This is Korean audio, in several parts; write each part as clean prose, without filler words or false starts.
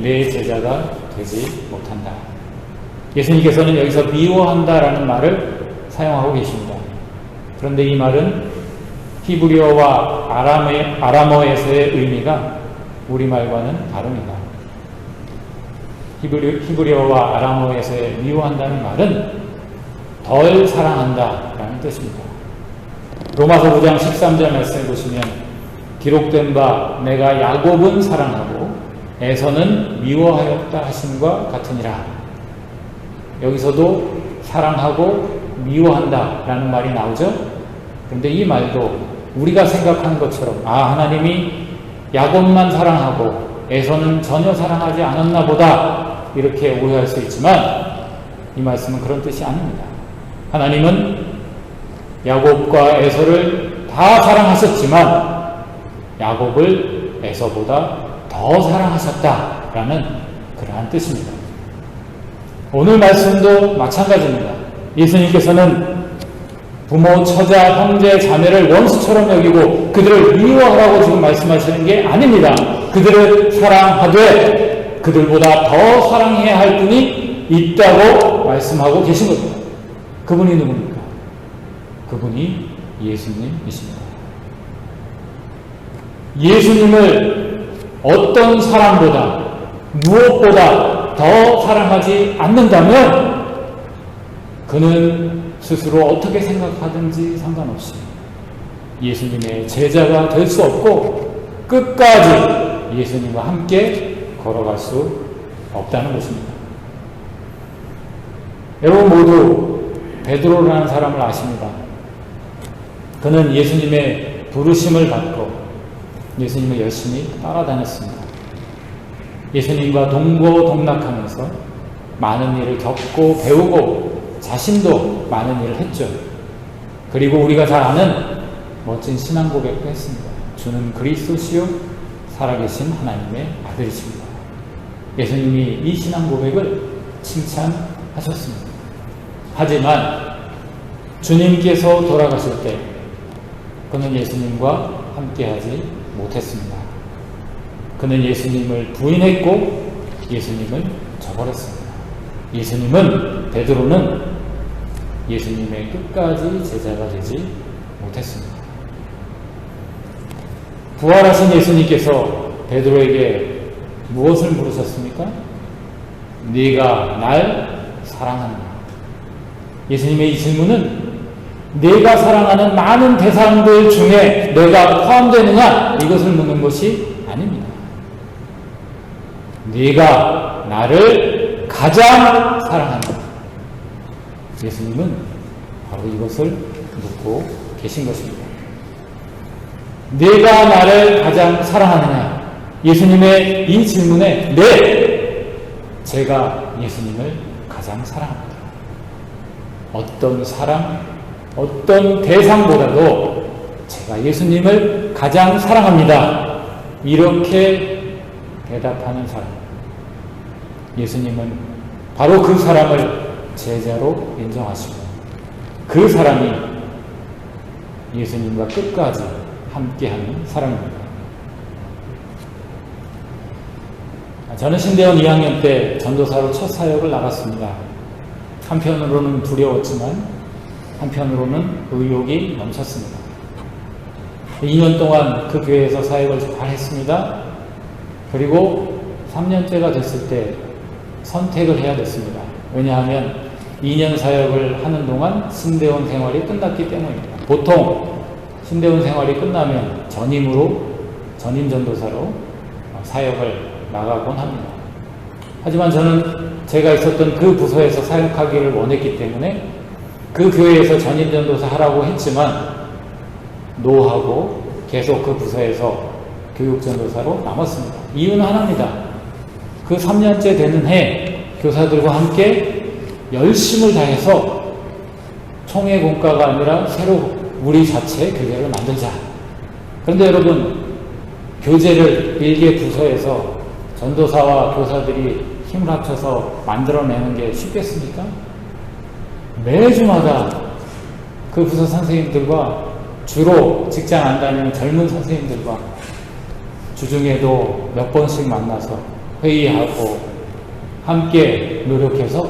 내 제자가 되지 못한다. 예수님께서는 여기서 미워한다라는 말을 사용하고 계십니다. 그런데 이 말은 히브리어와 아람어에서의 의미가 우리말과는 다릅니다. 히브리어와 아람어에서의 미워한다는 말은 덜 사랑한다라는 뜻입니다. 로마서 9장 13절 말씀을 보시면 기록된 바 내가 야곱은 사랑하고 에서는 미워하였다 하심과 같으니라. 여기서도 사랑하고 미워한다 라는 말이 나오죠. 그런데 이 말도 우리가 생각하는 것처럼 하나님이 야곱만 사랑하고 에서는 전혀 사랑하지 않았나 보다 이렇게 오해할 수 있지만 이 말씀은 그런 뜻이 아닙니다. 하나님은 야곱과 에서를 다 사랑하셨지만 야곱을 에서보다 더 사랑하셨다라는 그러한 뜻입니다. 오늘 말씀도 마찬가지입니다. 예수님께서는 부모, 처자, 형제, 자매를 원수처럼 여기고 그들을 미워하라고 지금 말씀하시는 게 아닙니다. 그들을 사랑하되 그들보다 더 사랑해야 할 분이 있다고 말씀하고 계신 겁니다. 그분이 누굽니까? 그분이 예수님이십니다. 예수님을 어떤 사람보다 무엇보다 더 사랑하지 않는다면 그는 스스로 어떻게 생각하든지 상관없이 예수님의 제자가 될 수 없고 끝까지 예수님과 함께 걸어갈 수 없다는 것입니다. 여러분 모두 베드로라는 사람을 아십니다. 그는 예수님의 부르심을 받고 예수님을 열심히 따라다녔습니다. 예수님과 동고동락하면서 많은 일을 겪고 배우고 자신도 많은 일을 했죠. 그리고 우리가 잘 아는 멋진 신앙 고백도 했습니다. 주는 그리스도시요 살아계신 하나님의 아들이십니다. 예수님이 이 신앙 고백을 칭찬하셨습니다. 하지만 주님께서 돌아가실 때 그는 예수님과 함께하지 못했습니다. 그는 예수님을 부인했고 예수님을 저버렸습니다. 베드로는 예수님의 끝까지 제자가 되지 못했습니다. 부활하신 예수님께서 베드로에게 무엇을 물으셨습니까? 네가 날 사랑하느냐? 예수님의 이 질문은 네가 사랑하는 많은 대상들 중에 내가 포함되느냐? 이것을 묻는 것이 아닙니다. 네가 나를 가장 사랑한다. 예수님은 바로 이것을 묻고 계신 것입니다. 네가 나를 가장 사랑하느냐? 예수님의 이 질문에 네! 제가 예수님을 가장 사랑합니다. 어떤 사람, 어떤 대상보다도 제가 예수님을 가장 사랑합니다. 이렇게 대답하는 사람. 예수님은 바로 그 사람을 제자로 인정하시고 그 사람이 예수님과 끝까지 함께하는 사람입니다. 저는 신대원 2학년 때 전도사로 첫 사역을 나갔습니다. 한편으로는 두려웠지만 한편으로는 의욕이 넘쳤습니다. 2년 동안 그 교회에서 사역을 잘 했습니다. 그리고 3년째가 됐을 때 선택을 해야 됐습니다. 왜냐하면 2년 사역을 하는 동안 신대원 생활이 끝났기 때문입니다. 보통 신대원 생활이 끝나면 전임 전도사로 사역을 나가곤 합니다. 하지만 저는 제가 있었던 그 부서에서 사역하기를 원했기 때문에 그 교회에서 전임 전도사 하라고 했지만 노하고 계속 그 부서에서 교육 전도사로 남았습니다. 이유는 하나입니다. 그 3년째 되는 해 교사들과 함께 열심을 다해서 총회 공과가 아니라 새로 우리 자체의 교재를 만들자. 그런데 여러분, 교재를 일개 부서에서 전도사와 교사들이 힘을 합쳐서 만들어내는 게 쉽겠습니까? 매주마다 그 부서 선생님들과 주로 직장 안 다니는 젊은 선생님들과 주중에도 몇 번씩 만나서 회의하고 함께 노력해서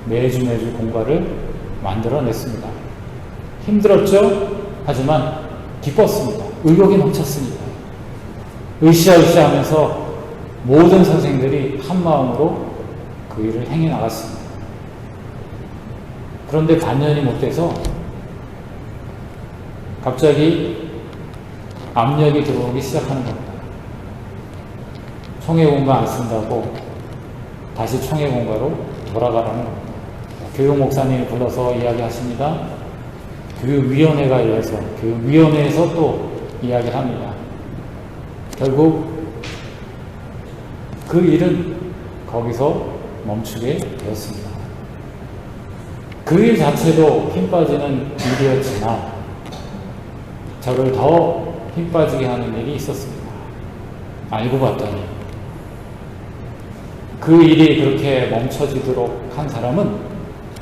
매주 공과를 만들어냈습니다. 힘들었죠? 하지만 기뻤습니다. 의욕이 넘쳤습니다. 으쌰으쌰 하면서 모든 선생들이 한마음으로 그 일을 행해 나갔습니다. 그런데 반년이 못 돼서 갑자기 압력이 들어오기 시작하는 겁니다. 총회공과 안 쓴다고 다시 총회공과로 돌아가라는 겁니다. 교육 목사님이 불러서 이야기하십니다. 교육위원회가 열려서 교육위원회에서 또 이야기를 합니다. 결국 그 일은 거기서 멈추게 되었습니다. 그 일 자체도 힘 빠지는 일이었지만 저를 더 힘 빠지게 하는 일이 있었습니다. 알고 봤더니 그 일이 그렇게 멈춰지도록 한 사람은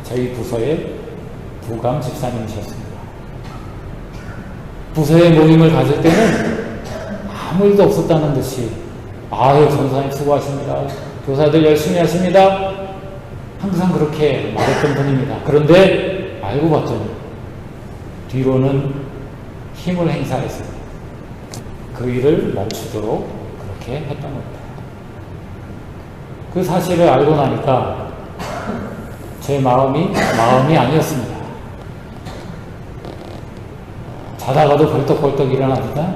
저희 부서의 부감 집사님이셨습니다. 부서의 모임을 가질 때는 아무 일도 없었다는 듯이 아유 전사님 수고하십니다. 교사들 열심히 하십니다. 항상 그렇게 말했던 분입니다. 그런데 알고 봤더니 뒤로는 힘을 행사해서 그 일을 멈추도록 그렇게 했던 겁니다. 그 사실을 알고 나니까 제 마음이 아니었습니다. 자다가도 벌떡벌떡 일어납니다.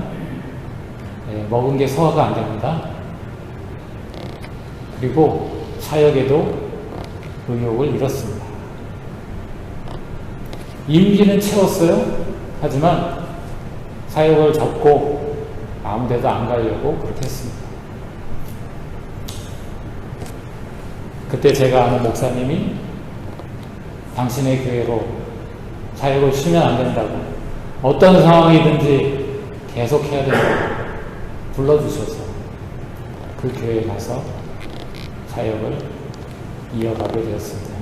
먹은 게 소화가 안 됩니다. 그리고 사역에도 의욕을 잃었습니다. 임기는 채웠어요. 하지만 사역을 접고 아무 데도 안 가려고 그렇게 했습니다. 그때 제가 아는 목사님이 당신의 교회로 사역을 쉬면 안 된다고, 어떤 상황이든지 계속해야 된다고 불러주셔서 그 교회에 가서 사역을 이어가게 되었습니다.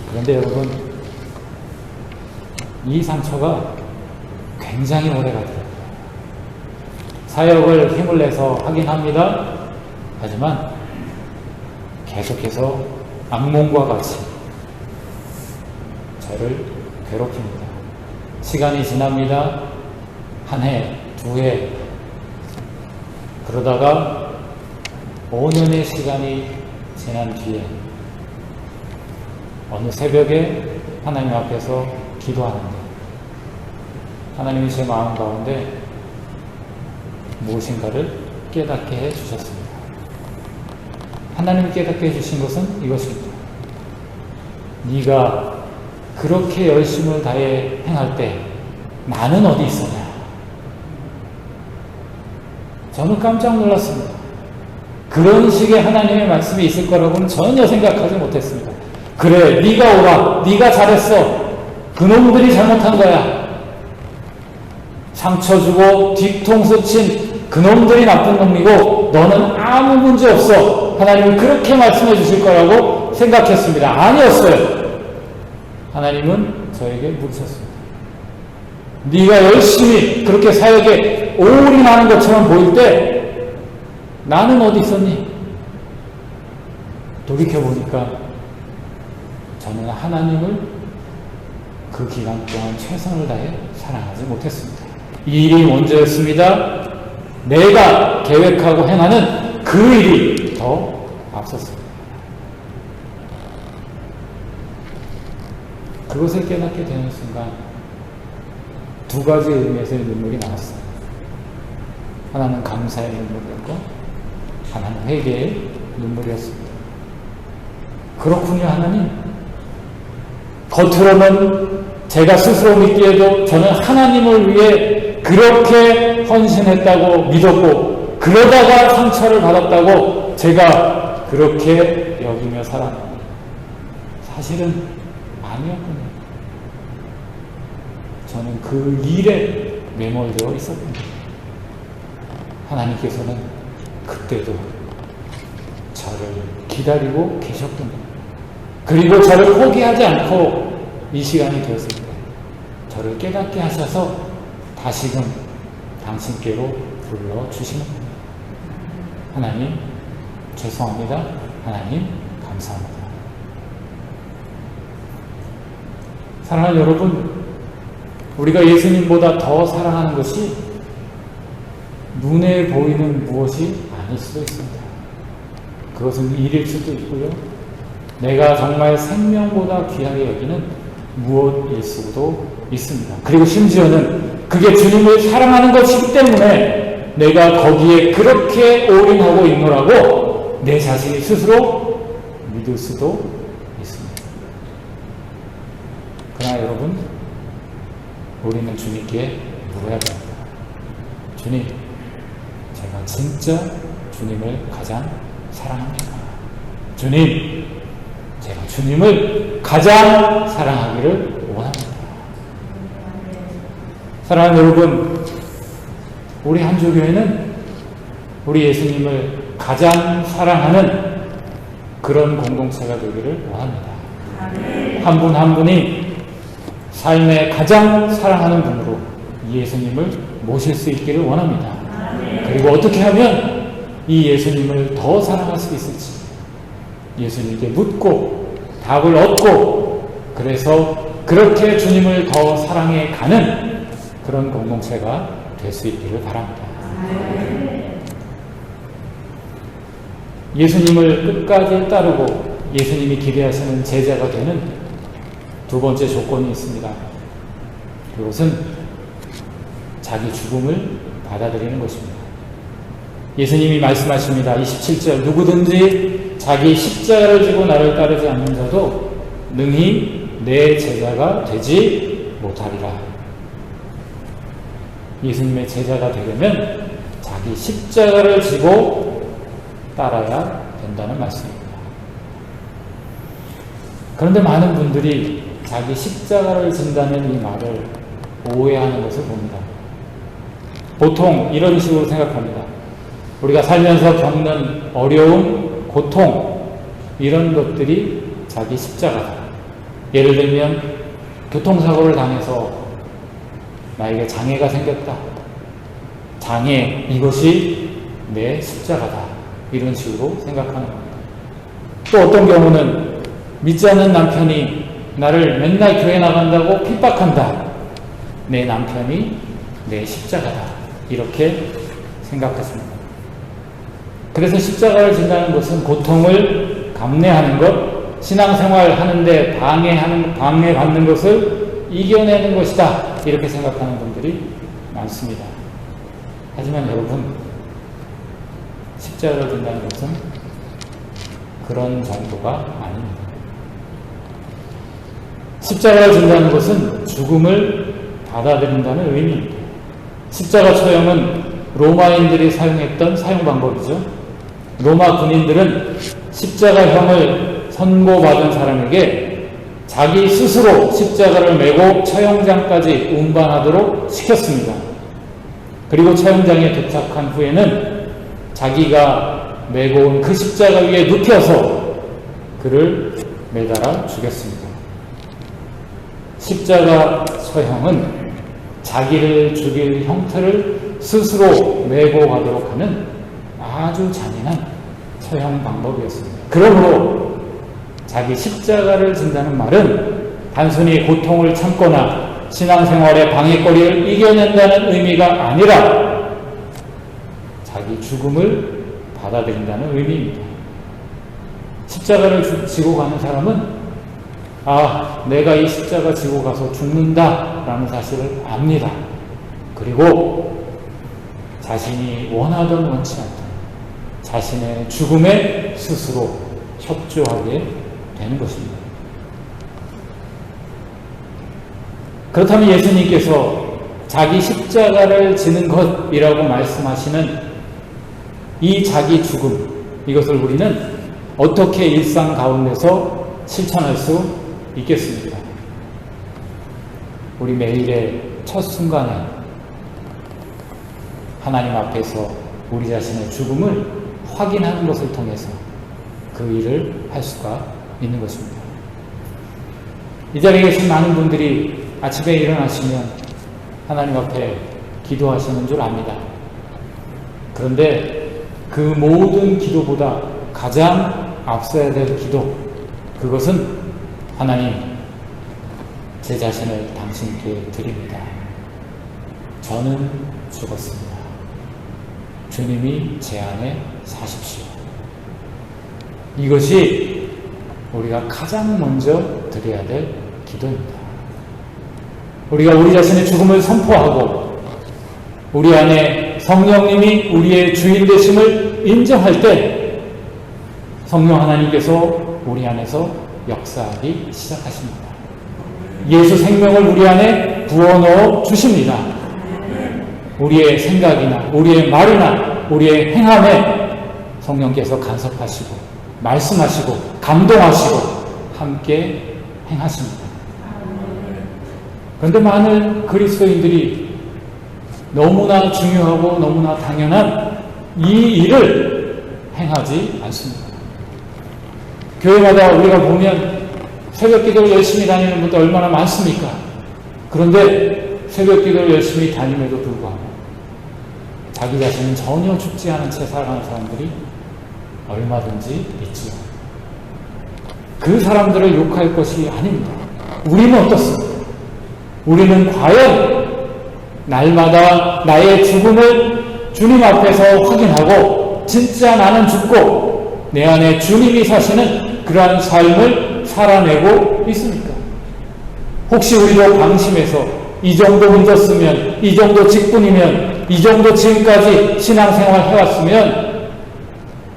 그런데 여러분, 이 상처가 굉장히 오래 가더라고요. 사역을 힘을 내서 하긴 합니다. 하지만 계속해서 악몽과 같이 저를 괴롭힙니다. 시간이 지납니다. 한 해, 두 해. 그러다가 5년의 시간이 지난 뒤에 어느 새벽에 하나님 앞에서 기도하는데 하나님이 제 마음 가운데 무엇인가를 깨닫게 해주셨습니다. 하나님이 깨닫게 해주신 것은 이것입니다. 네가 그렇게 열심을 다해 행할 때 나는 어디 있었냐? 저는 깜짝 놀랐습니다. 그런 식의 하나님의 말씀이 있을 거라고는 전혀 생각하지 못했습니다. 그래, 네가 오라. 네가 잘했어. 그놈들이 잘못한 거야. 상처 주고 뒤통수 친 그놈들이 나쁜 놈이고 너는 아무 문제 없어. 하나님은 그렇게 말씀해 주실 거라고 생각했습니다. 아니었어요. 하나님은 저에게 물으셨습니다. 네가 열심히 그렇게 사역에 올인하는 것처럼 보일 때 나는 어디 있었니? 돌이켜보니까 저는 하나님을 그 기간 동안 최선을 다해 사랑하지 못했습니다. 이 일이 먼저였습니다. 내가 계획하고 행하는 그 일이 더 앞섰습니다. 그것을 깨닫게 되는 순간 두 가지 의미에서의 눈물이 나왔어요. 하나는 감사의 눈물이었고 하나는 회개의 눈물이었습니다. 그렇군요, 하나님. 겉으로는 제가 스스로 믿기에도 저는 하나님을 위해 그렇게 헌신했다고 믿었고 그러다가 상처를 받았다고 제가 그렇게 여기며 살았는데 사실은 아니었군요. 저는 그 일에 매몰되어 있었군요. 하나님께서는 그때도 저를 기다리고 계셨군요. 그리고 저를 포기하지 않고 이 시간이 되었을 때 저를 깨닫게 하셔서 다시금 당신께로 불러주시는 겁니다. 하나님 죄송합니다. 하나님 감사합니다. 사랑하는 여러분, 우리가 예수님보다 더 사랑하는 것이 눈에 보이는 무엇이 아닐 수도 있습니다. 그것은 일일 수도 있고요. 내가 정말 생명보다 귀하게 여기는 무엇일 수도 있습니다. 그리고 심지어는 그게 주님을 사랑하는 것이기 때문에 내가 거기에 그렇게 올인하고 있노라고 내 자신이 스스로 믿을 수도 있습니다. 그러나 여러분, 우리는 주님께 물어야 됩니다. 주님, 제가 진짜 주님을 가장 사랑합니다. 주님, 제가 주님을 가장 사랑하기를 원합니다. 사랑하는 여러분, 우리 한주교회는 우리 예수님을 가장 사랑하는 그런 공동체가 되기를 원합니다. 한 분 한 분이 삶에 가장 사랑하는 분으로 예수님을 모실 수 있기를 원합니다. 그리고 어떻게 하면 이 예수님을 더 사랑할 수 있을지 예수님께 묻고 답을 얻고, 그래서 그렇게 주님을 더 사랑해 가는 그런 공동체가 될 수 있기를 바랍니다. 예수님을 끝까지 따르고 예수님이 기대하시는 제자가 되는 두 번째 조건이 있습니다. 그것은 자기 죽음을 받아들이는 것입니다. 예수님이 말씀하십니다. 27절, 누구든지 자기 십자가를 지고 나를 따르지 않는 자도 능히 내 제자가 되지 못하리라. 예수님의 제자가 되려면 자기 십자가를 지고 따라야 된다는 말씀입니다. 그런데 많은 분들이 자기 십자가를 진다는 이 말을 오해하는 것을 봅니다. 보통 이런 식으로 생각합니다. 우리가 살면서 겪는 어려움, 고통, 이런 것들이 자기 십자가다. 예를 들면 교통사고를 당해서 나에게 장애가 생겼다. 장애, 이것이 내 십자가다. 이런 식으로 생각하는 겁니다. 또 어떤 경우는 믿지 않는 남편이 나를 맨날 교회 나간다고 핍박한다. 내 남편이 내 십자가다. 이렇게 생각했습니다. 그래서 십자가를 진다는 것은 고통을 감내하는 것, 신앙생활 하는데 방해받는 것을 이겨내는 것이다. 이렇게 생각하는 분들이 많습니다. 하지만 여러분, 십자가를 진다는 것은 그런 정도가 아닙니다. 십자가를 진다는 것은 죽음을 받아들인다는 의미입니다. 십자가 처형은 로마인들이 사용했던 사용 방법이죠. 로마 군인들은 십자가형을 선고받은 사람에게 자기 스스로 십자가를 메고 처형장까지 운반하도록 시켰습니다. 그리고 처형장에 도착한 후에는 자기가 메고 온 그 십자가 위에 눕혀서 그를 매달아 죽였습니다. 십자가 처형은 자기를 죽일 형태를 스스로 메고 가도록 하는 아주 잔인한 처형 방법이었습니다. 그러므로 자기 십자가를 진다는 말은 단순히 고통을 참거나 신앙생활의 방해거리를 이겨낸다는 의미가 아니라 자기 죽음을 받아들인다는 의미입니다. 십자가를 지고 가는 사람은 내가 이 십자가 지고 가서 죽는다라는 사실을 압니다. 그리고 자신이 원하던 원치 않던 자신의 죽음에 스스로 협조하게 되는 것입니다. 그렇다면 예수님께서 자기 십자가를 지는 것이라고 말씀하시는 이 자기 죽음, 이것을 우리는 어떻게 일상 가운데서 실천할 수 있겠습니까? 우리 매일의 첫 순간에 하나님 앞에서 우리 자신의 죽음을 확인하는 것을 통해서 그 일을 할 수가 있는 것입니다. 이 자리에 계신 많은 분들이 아침에 일어나시면 하나님 앞에 기도하시는 줄 압니다. 그런데 그 모든 기도보다 가장 앞서야 될 기도, 그것은 하나님, 제 자신을 당신께 드립니다. 저는 죽었습니다. 주님이 제 안에 사십시오. 이것이 우리가 가장 먼저 드려야 될 기도입니다. 우리가 우리 자신의 죽음을 선포하고 우리 안에 성령님이 우리의 주인 되심을 인정할 때 성령 하나님께서 우리 안에서 역사하기 시작하십니다. 예수 생명을 우리 안에 부어넣어 주십니다. 우리의 생각이나 우리의 말이나 우리의 행함에 성령께서 간섭하시고 말씀하시고 감동하시고 함께 행하십니다. 그런데 많은 그리스도인들이 너무나 중요하고 너무나 당연한 이 일을 행하지 않습니다. 교회마다 우리가 보면 새벽 기도를 열심히 다니는 분들 얼마나 많습니까? 그런데 새벽 기도를 열심히 다님에도 불구하고 자기 자신은 전혀 죽지 않은 채 살아가는 사람들이 얼마든지 있지요. 그 사람들을 욕할 것이 아닙니다. 우리는 어떻습니까? 우리는 과연 날마다 나의 죽음을 주님 앞에서 확인하고 진짜 나는 죽고 내 안에 주님이 사시는 그러한 삶을 살아내고 있습니까? 혹시 우리도 방심해서 이 정도 믿었으면, 이 정도 직분이면, 이 정도 지금까지 신앙생활 해왔으면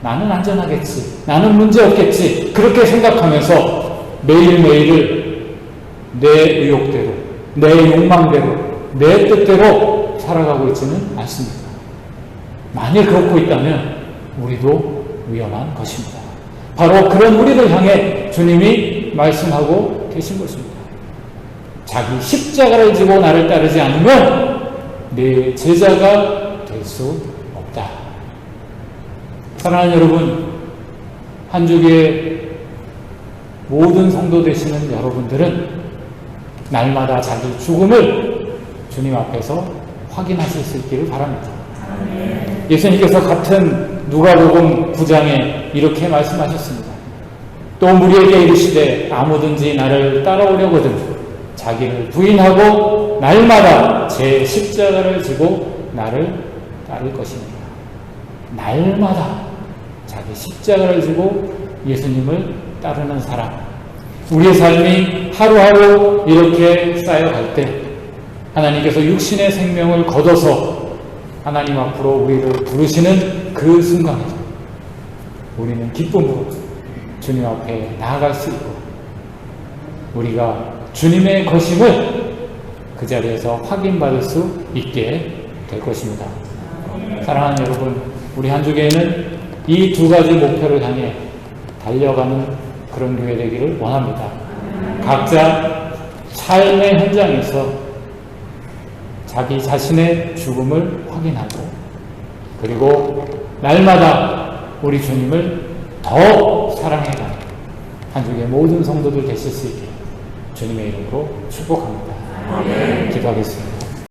나는 안전하겠지, 나는 문제없겠지, 그렇게 생각하면서 매일매일을 내 의욕대로, 내 욕망대로, 내 뜻대로 살아가고 있지는 않습니다. 만일 그렇고 있다면 우리도 위험한 것입니다. 바로 그런 우리를 향해 주님이 말씀하고 계신 것입니다. 자기 십자가를 지고 나를 따르지 않으면 내 제자가 될 수 없다. 사랑하는 여러분, 한 주기의 모든 성도 되시는 여러분들은 날마다 자기 죽음을 주님 앞에서 확인하실 수 있기를 바랍니다. 예수님께서 같은 누가복음 9장에 이렇게 말씀하셨습니다. 또 무리에게 이르시되 아무든지 나를 따라오려거든 자기를 부인하고 날마다 제 십자가를 지고 나를 따를 것입니다. 날마다 자기 십자가를 지고 예수님을 따르는 사람, 우리의 삶이 하루하루 이렇게 쌓여갈 때 하나님께서 육신의 생명을 거둬서 하나님 앞으로 우리를 부르시는 그 순간에 우리는 기쁨으로 주님 앞에 나아갈 수 있고 우리가 주님의 것임을 그 자리에서 확인받을 수 있게 될 것입니다. 사랑하는 여러분, 우리 한 주교회는 이 두 가지 목표를 향해 달려가는 그런 교회 되기를 원합니다. 각자 삶의 현장에서 자기 자신의 죽음을 확인하고 그리고 날마다 우리 주님을 더 사랑해가는 한 주의 모든 성도들 되실 수 있게 주님의 이름으로 축복합니다. 기도하겠습니다.